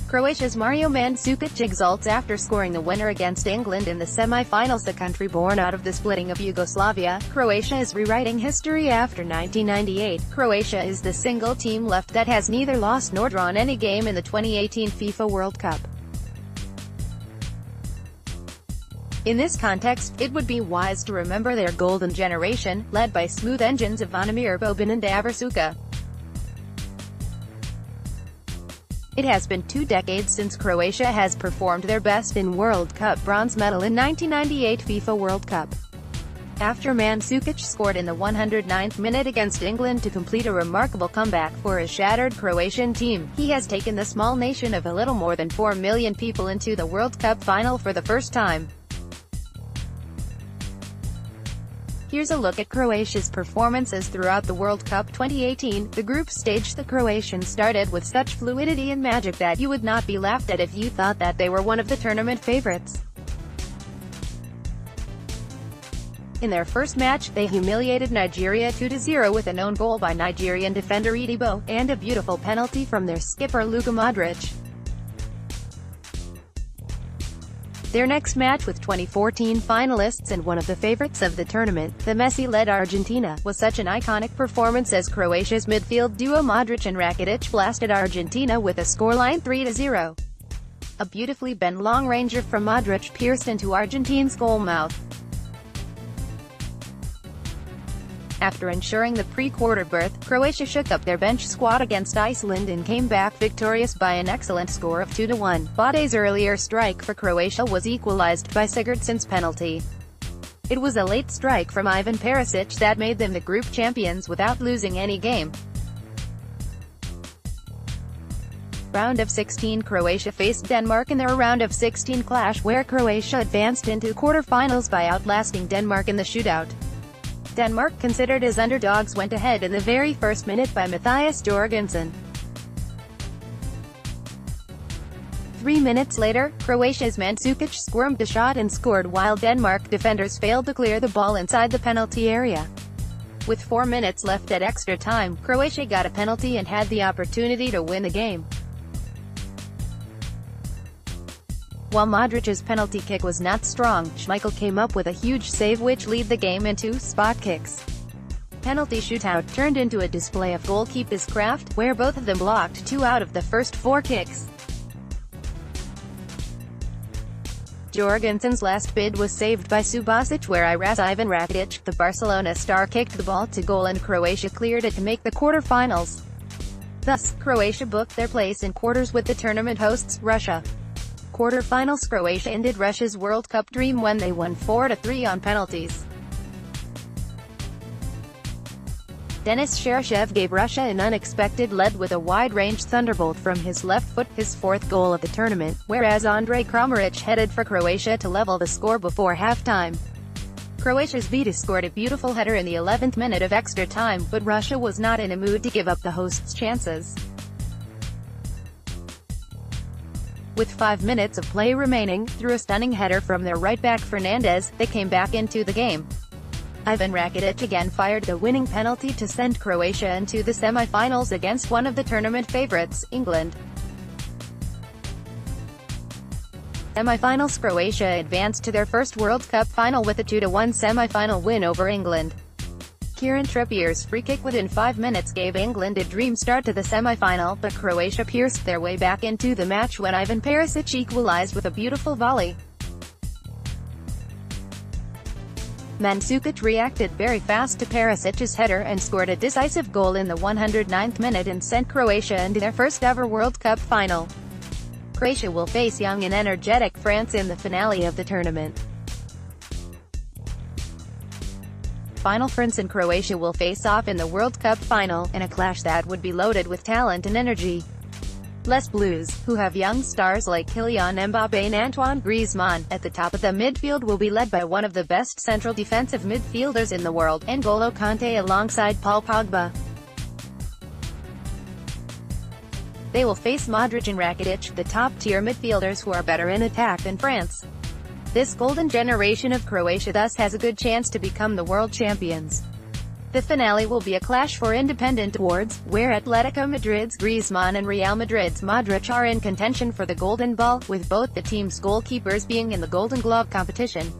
Croatia's Mario Mandzukic exults after scoring the winner against England in the semi-finals. The country born out of the splitting of Yugoslavia, Croatia is rewriting history after 1998. Croatia is the single team left that has neither lost nor drawn any game in the 2018 FIFA World Cup. In this context, it would be wise to remember their golden generation, led by smooth engines of Zvonimir, Boban and Davor Suker. It has been 2 decades since Croatia has performed their best in World Cup bronze medal in 1998 FIFA World Cup. After Mandzukic scored in the 109th minute against England to complete a remarkable comeback for a shattered Croatian team, he has taken the small nation of a little more than 4 million people into the World Cup final for the first time. Here's a look at Croatia's performances throughout the World Cup 2018. The group stage. The Croatians started with such fluidity and magic that you would not be laughed at if you thought that they were one of the tournament favorites. In their first match, they humiliated Nigeria 2-0 with an own goal by Nigerian defender Boban, and a beautiful penalty from their skipper Luka Modric. Their next match with 2014 finalists and one of the favorites of the tournament, the Messi-led Argentina, was such an iconic performance as Croatia's midfield duo Modric and Rakitic blasted Argentina with a scoreline 3-0. A beautifully bent long-ranger from Modric pierced into Argentina's goal mouth. After ensuring the pre-quarter berth, Croatia shook up their bench squad against Iceland and came back victorious by an excellent score of 2-1. Boban's earlier strike for Croatia was equalized by Sigurdsson's penalty. It was a late strike from Ivan Perisic that made them the group champions without losing any game. Round of 16. Croatia faced Denmark in their round of 16 clash, where Croatia advanced into quarter-finals by outlasting Denmark in the shootout. Denmark, considered as underdogs, went ahead in the very first minute by Mathias Jorgensen. 3 minutes later, Croatia's Mandzukic squirmed a shot and scored while Denmark defenders failed to clear the ball inside the penalty area. With 4 minutes left at extra time, Croatia got a penalty and had the opportunity to win the game. While Modric's penalty kick was not strong, Schmeichel came up with a huge save which led the game in 2 spot kicks. Penalty shootout turned into a display of goalkeeper's craft, where both of them blocked 2 out of the first 4 kicks. Jorgensen's last bid was saved by Subasic, where Ivan Rakitic, the Barcelona star, kicked the ball to goal and Croatia cleared it to make the quarter-finals. Thus, Croatia booked their place in quarters with the tournament hosts, Russia. Quarter-finals. Croatia ended Russia's World Cup dream when they won 4-3 on penalties. Denis Cheryshev gave Russia an unexpected lead with a wide-range thunderbolt from his left foot, his 4th goal of the tournament, whereas Andrej Kramaric headed for Croatia to level the score before halftime. Croatia's Vida scored a beautiful header in the 11th minute of extra time, but Russia was not in a mood to give up the hosts' chances. With 5 minutes of play remaining, through a stunning header from their right-back Fernandez, they came back into the game. Ivan Rakitic again fired the winning penalty to send Croatia into the semi-finals against one of the tournament favorites, England. Semi-finals. Croatia advanced to their first World Cup final with a 2-1 semi-final win over England. Kieran Trippier's free kick within 5 minutes gave England a dream start to the semi-final, but Croatia pierced their way back into the match when Ivan Perisic equalized with a beautiful volley. Mandzukic reacted very fast to Perisic's header and scored a decisive goal in the 109th minute and sent Croatia into their first ever World Cup final. Croatia will face young and energetic France in the finale of the tournament. France and Croatia will face off in the World Cup final, in a clash that would be loaded with talent and energy. Les Bleus, who have young stars like Kylian Mbappé and Antoine Griezmann, at the top of the midfield will be led by one of the best central defensive midfielders in the world, N'Golo Kanté, alongside Paul Pogba. They will face Modric and Rakitic, the top-tier midfielders who are better in attack than France. This golden generation of Croatia thus has a good chance to become the world champions. The finale will be a clash for independent awards, where Atletico Madrid's Griezmann and Real Madrid's Modric are in contention for the Golden Ball, with both the team's goalkeepers being in the Golden Glove competition.